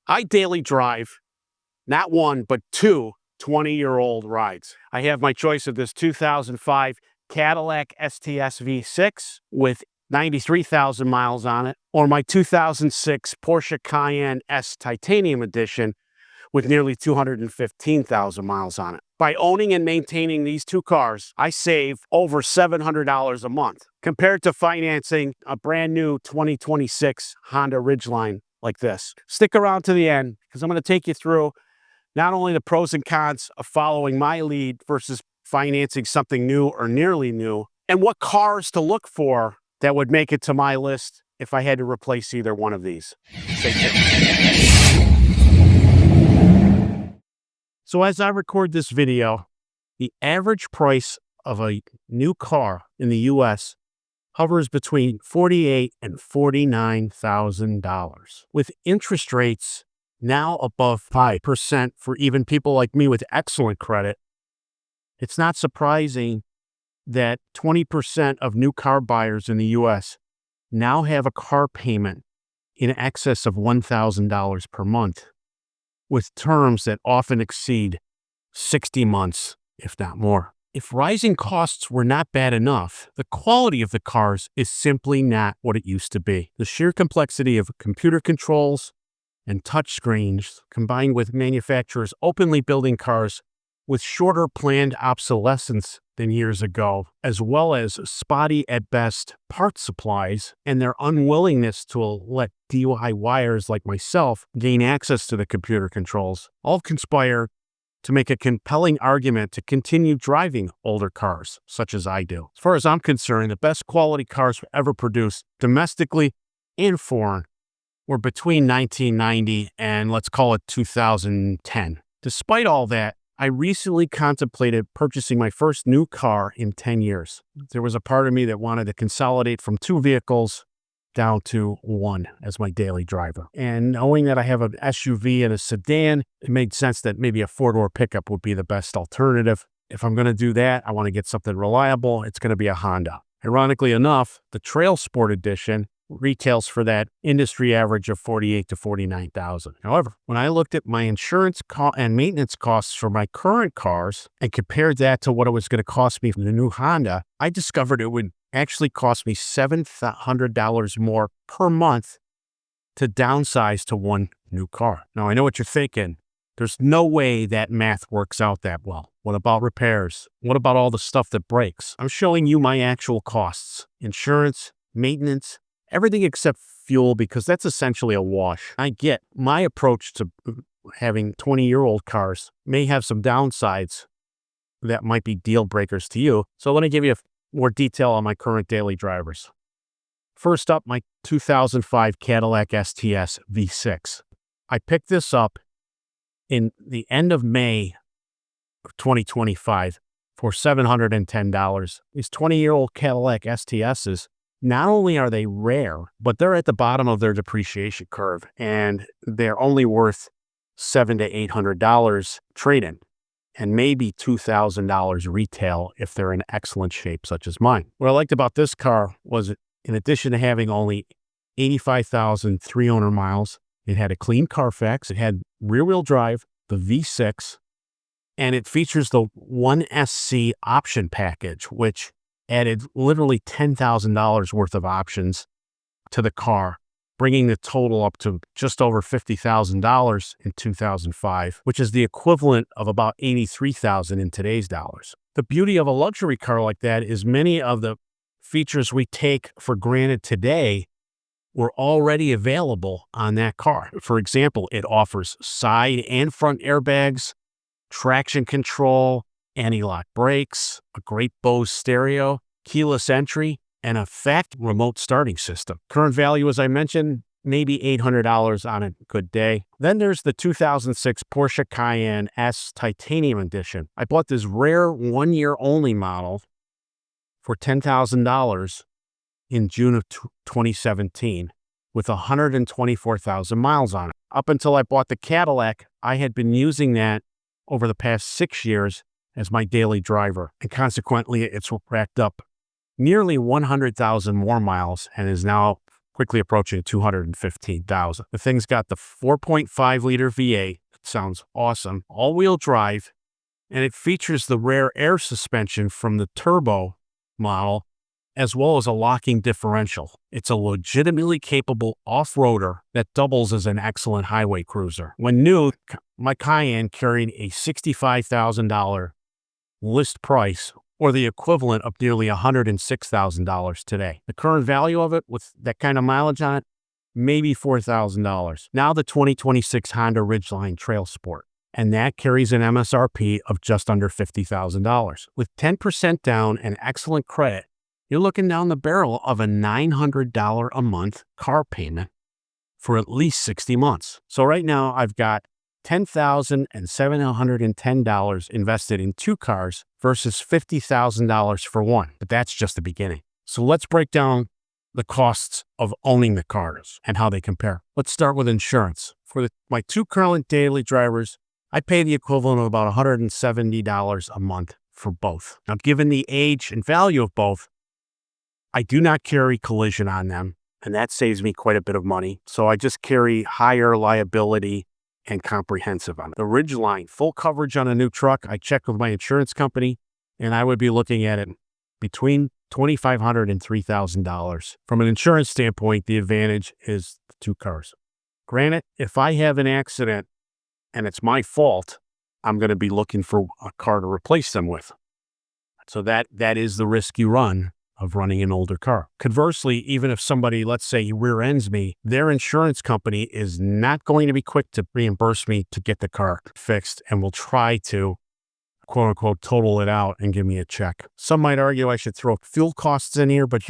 I daily drive not one, but two 20-year-old rides. I have my choice of this 2005 Cadillac STS V6 with 93,000 miles on it, or my 2006 Porsche Cayenne S Titanium Edition with nearly 215,000 miles on it. By owning and maintaining these two cars, I save over $700 a month compared to financing a brand new 2026 Honda Ridgeline like this. Stick around to the end because I'm going to take you through not only the pros and cons of following my lead versus financing something new or nearly new, and what cars to look for that would make it to my list if I had to replace either one of these. Stay tuned. So as I record this video, the average price of a new car in the U.S. hovers between $48,000 and $49,000, with interest rates now above 5% for even people like me with excellent credit. It's not surprising that 20% of new car buyers in the U.S. now have a car payment in excess of $1,000 per month, with terms that often exceed 60 months, if not more. If rising costs were not bad enough, the quality of the cars is simply not what it used to be. The sheer complexity of computer controls and touchscreens, combined with manufacturers openly building cars with shorter planned obsolescence than years ago, as well as spotty at best part supplies and their unwillingness to let DIYers like myself gain access to the computer controls, all conspire to make a compelling argument to continue driving older cars, such as I do. As far as I'm concerned, the best quality cars ever produced, domestically and foreign, were between 1990 and let's call it 2010. Despite all that, I recently contemplated purchasing my first new car in 10 years. There was a part of me that wanted to consolidate from two vehicles down to one as my daily driver. And knowing that I have an SUV and a sedan, it made sense that maybe a four-door pickup would be the best alternative. If I'm going to do that, I want to get something reliable. It's going to be a Honda. Ironically enough, the Trail Sport Edition retails for that industry average of $48,000 to $49,000. However, when I looked at my insurance and maintenance costs for my current cars and compared that to what it was going to cost me for the new Honda, I discovered it would actually cost me $700 more per month to downsize to one new car. Now, I know what you're thinking. There's no way that math works out that well. What about repairs? What about all the stuff that breaks? I'm showing you my actual costs: insurance, maintenance, everything except fuel, because that's essentially a wash. I get my approach to having 20-year-old cars may have some downsides that might be deal breakers to you. So let me give you more detail on my current daily drivers. First up, my 2005 Cadillac STS V6. I picked this up in the end of May of 2025 for $710. These 20-year-old Cadillac STSs, not only are they rare, but they're at the bottom of their depreciation curve, and they're only worth $700 to $800 trade-in, and maybe $2,000 retail if they're in excellent shape, such as mine. What I liked about this car was, in addition to having only 85,300 miles, it had a clean Carfax, it had rear-wheel drive, the V6, and it features the 1SC option package, which added literally $10,000 worth of options to the car, bringing the total up to just over $50,000 in 2005, which is the equivalent of about $83,000 in today's dollars. The beauty of a luxury car like that is many of the features we take for granted today were already available on that car. For example, it offers side and front airbags, traction control, anti-lock brakes, a great Bose stereo, keyless entry, and a fact remote starting system. Current value, as I mentioned, maybe $800 on a good day. Then there's the 2006 Porsche Cayenne S Titanium Edition. I bought this rare one-year-only model for $10,000 in June of 2017 with 124,000 miles on it. Up until I bought the Cadillac, I had been using that over the past 6 years as my daily driver, and consequently it's racked up nearly 100,000 more miles and is now quickly approaching 215,000. The thing's got the 4.5-liter V8. It sounds awesome. All-wheel drive, and it features the rare air suspension from the turbo model, as well as a locking differential. It's a legitimately capable off-roader that doubles as an excellent highway cruiser. When new, my Cayenne carried a $65,000 list price, or the equivalent of nearly $106,000 today. The current value of it, with that kind of mileage on it, maybe $4,000. Now the 2026 Honda Ridgeline Trail Sport, and that carries an MSRP of just under $50,000. With 10% down and excellent credit, you're looking down the barrel of a $900 a month car payment for at least 60 months. So right now I've got $10,710 invested in 2 cars versus $50,000 for one. But that's just the beginning. So let's break down the costs of owning the cars and how they compare. Let's start with insurance. For my 2 current daily drivers, I pay the equivalent of about $170 a month for both. Now, given the age and value of both, I do not carry collision on them, and that saves me quite a bit of money. So I just carry higher liability and comprehensive on it. The Ridgeline, full coverage on a new truck, I checked with my insurance company, and I would be looking at it between $2,500 and $3,000. From an insurance standpoint, the advantage is the 2 cars. Granted, if I have an accident and it's my fault, I'm going to be looking for a car to replace them with. So that is the risk you run of running an older car. Conversely, even if somebody, let's say, rear ends me, their insurance company is not going to be quick to reimburse me to get the car fixed, and will try to, quote unquote, total it out and give me a check. Some might argue I should throw fuel costs in here, but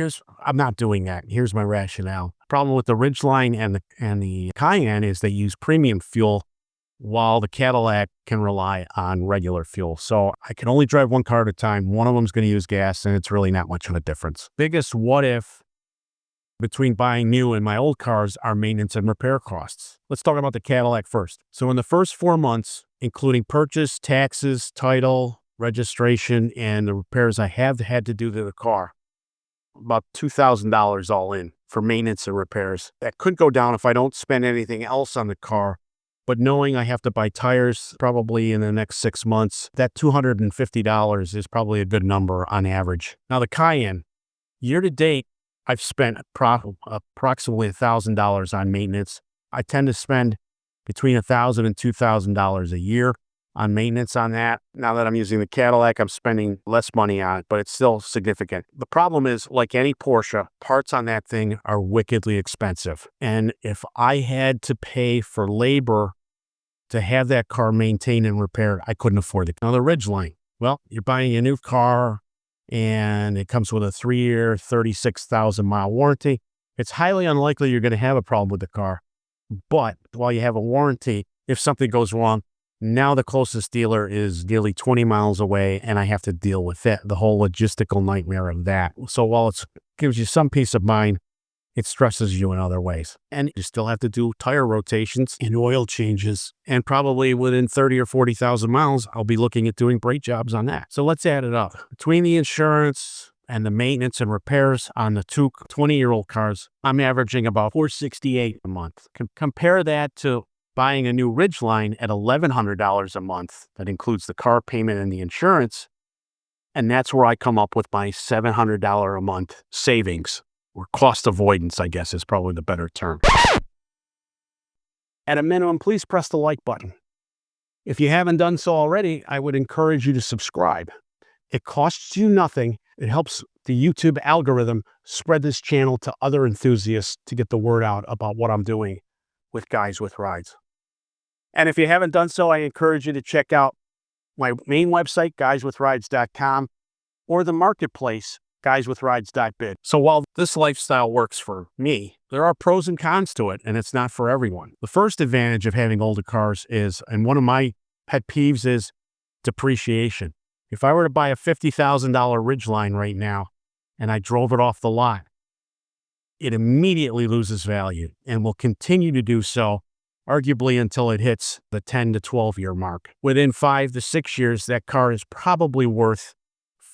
I'm not doing that. Here's my rationale. The problem with the Ridgeline and the Cayenne is they use premium fuel, while the Cadillac can rely on regular fuel. So I can only drive 1 car at a time. One of them is going to use gas, and it's really not much of a difference. Biggest what if between buying new and my old cars are maintenance and repair costs. Let's talk about the Cadillac first. So in the first 4 months, including purchase, taxes, title, registration, and the repairs I have had to do to the car, about $2,000 all in for maintenance and repairs. That could go down if I don't spend anything else on the car. But knowing I have to buy tires probably in the next 6 months, that $250 is probably a good number on average. Now the Cayenne, year to date, I've spent approximately $1,000 on maintenance. I tend to spend between $1,000 and $2,000 a year on maintenance on that. Now that I'm using the Cadillac, I'm spending less money on it, but it's still significant. The problem is, like any Porsche, parts on that thing are wickedly expensive. And if I had to pay for labor to have that car maintained and repaired, I couldn't afford it. Now the Ridgeline, well, you're buying a new car and it comes with a 3-year, 36,000-mile warranty. It's highly unlikely you're going to have a problem with the car. But while you have a warranty, if something goes wrong, now the closest dealer is nearly 20 miles away, and I have to deal with it, the whole logistical nightmare of that. So while it gives you some peace of mind, it stresses you in other ways. And you still have to do tire rotations and oil changes. And probably within 30 or 40,000 miles, I'll be looking at doing brake jobs on that. So let's add it up. Between the insurance and the maintenance and repairs on the 2 20-year-old cars, I'm averaging about $468 a month. Compare that to buying a new Ridgeline at $1,100 a month. That includes the car payment and the insurance. And that's where I come up with my $700 a month savings, or cost avoidance, I guess is probably the better term. At a minimum, please press the like button. If you haven't done so already, I would encourage you to subscribe. It costs you nothing. It helps the YouTube algorithm spread this channel to other enthusiasts to get the word out about what I'm doing with Guys with Rides. And if you haven't done so, I encourage you to check out my main website, guyswithrides.com, or the marketplace, guyswithrides.bid. So while this lifestyle works for me, there are pros and cons to it, and it's not for everyone. The first advantage of having older cars is, and one of my pet peeves is, depreciation. If I were to buy a $50,000 Ridgeline right now, and I drove it off the lot, it immediately loses value and will continue to do so, arguably until it hits the 10 to 12-year mark. Within 5 to 6 years, that car is probably worth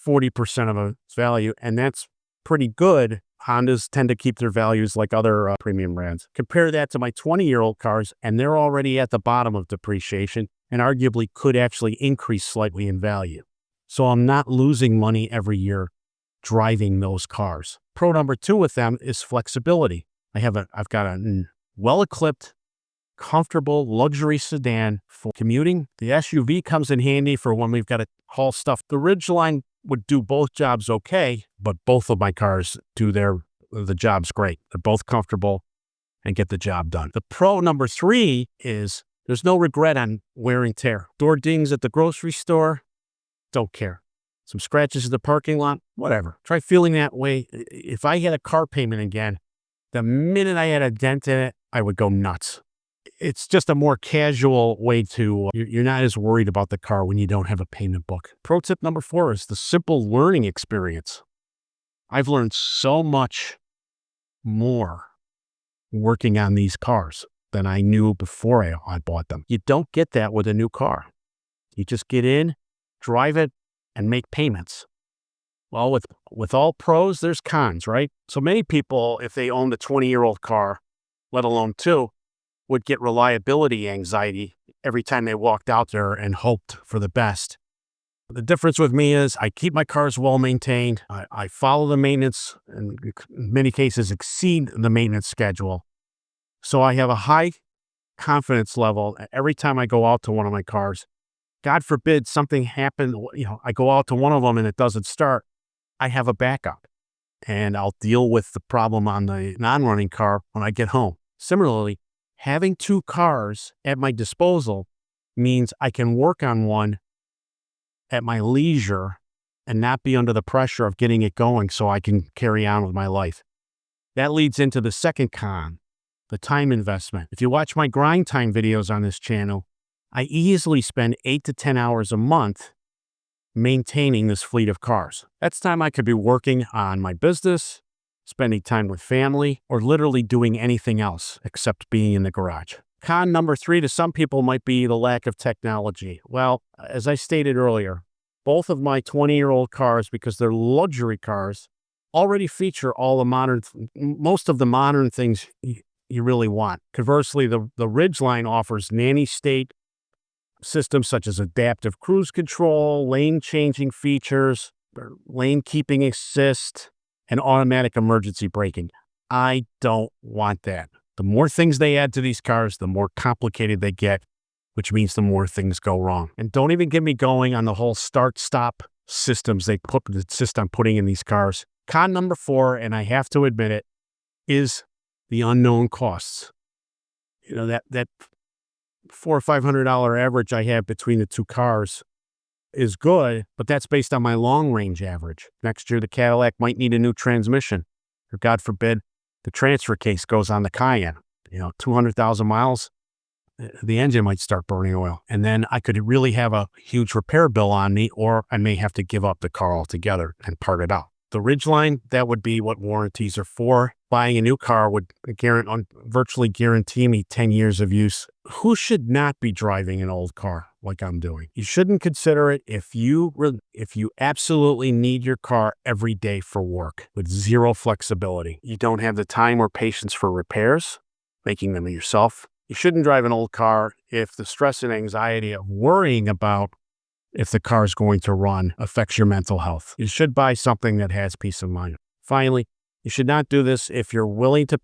40% of its value, and that's pretty good Hondas tend to keep their values like other premium brands. Compare that to my 20-year-old cars, and they're already at the bottom of depreciation and arguably could actually increase slightly in value. So I'm not losing money every year driving those cars. Pro number 2 with them is flexibility. I've got a well-equipped, comfortable luxury sedan for commuting. The SUV comes in handy for when we've got to haul stuff. The Ridgeline would do both jobs okay, but both of my cars do the jobs great. They're both comfortable and get the job done. The pro number 3 is there's no regret on wear and tear. Door dings at the grocery store, don't care. Some scratches in the parking lot, whatever. Try feeling that way. If I had a car payment again, the minute I had a dent in it, I would go nuts. It's just a more casual way to, you're not as worried about the car when you don't have a payment book. Pro tip number 4 is the simple learning experience. I've learned so much more working on these cars than I knew before I bought them. You don't get that with a new car. You just get in, drive it, and make payments. Well, with all pros, there's cons, right? So many people, if they owned a 20-year-old car, let alone 2, would get reliability anxiety every time they walked out there and hoped for the best. The difference with me is I keep my cars well maintained. I follow the maintenance, and in many cases exceed the maintenance schedule. So I have a high confidence level every time I go out to one of my cars. God forbid something happened, I go out to one of them and it doesn't start. I have a backup, and I'll deal with the problem on the non-running car when I get home. Similarly, having 2 cars at my disposal means I can work on one at my leisure and not be under the pressure of getting it going so I can carry on with my life. That leads into the second con, the time investment. If you watch my grind time videos on this channel, I easily spend 8 to 10 hours a month maintaining this fleet of cars. That's time I could be working on my business, spending time with family, or literally doing anything else except being in the garage. Con number 3 to some people might be the lack of technology. Well, as I stated earlier, both of my 20-year-old cars, because they're luxury cars, already feature most of the modern things you really want. Conversely, the Ridgeline offers nanny state systems such as adaptive cruise control, lane changing features, lane keeping assist, and automatic emergency braking. I don't want that. The more things they add to these cars, the more complicated they get, which means the more things go wrong. And don't even get me going on the whole start-stop systems they insist on putting in these cars. Con number 4, and I have to admit it, is the unknown costs. That $400 or $500 average I have between the 2 cars is good, but that's based on my long-range average. Next year, the Cadillac might need a new transmission, or God forbid, the transfer case goes on the Cayenne. 200,000 miles, the engine might start burning oil. And then I could really have a huge repair bill on me, or I may have to give up the car altogether and part it out. The Ridgeline, that would be what warranties are for. Buying a new car would virtually guarantee me 10 years of use. Who should not be driving an old car like I'm doing? You shouldn't consider it if you absolutely need your car every day for work with zero flexibility. You don't have the time or patience for repairs, making them yourself. You shouldn't drive an old car if the stress and anxiety of worrying about if the car is going to run affects your mental health. You should buy something that has peace of mind. Finally, you should not do this if you'd rather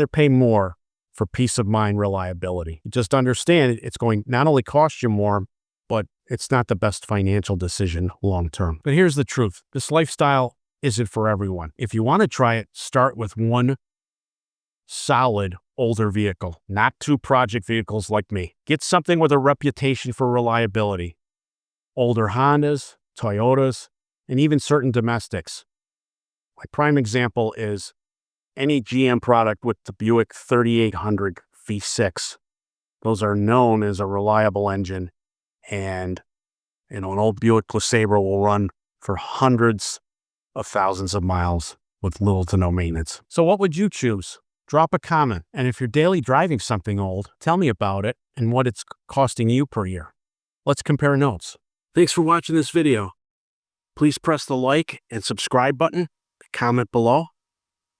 pay more for peace of mind reliability. Just understand it's going not only cost you more, but it's not the best financial decision long term. But here's the truth. This lifestyle isn't for everyone. If you want to try it, start with one solid older vehicle, not 2 project vehicles like me. Get something with a reputation for reliability. Older Hondas, Toyotas, and even certain domestics. My prime example is any GM product with the Buick 3800 V6. Those are known as a reliable engine, and an old Buick LeSabre will run for hundreds of thousands of miles with little to no maintenance. So what would you choose? Drop a comment, and if you're daily driving something old, tell me about it and what it's costing you per year. Let's compare notes. Thanks for watching this video. Please press the like and subscribe button, comment below.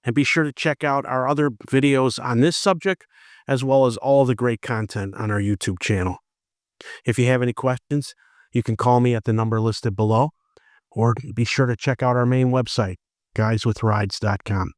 And be sure to check out our other videos on this subject, as well as all the great content on our YouTube channel. If you have any questions, you can call me at the number listed below, or be sure to check out our main website, guyswithrides.com.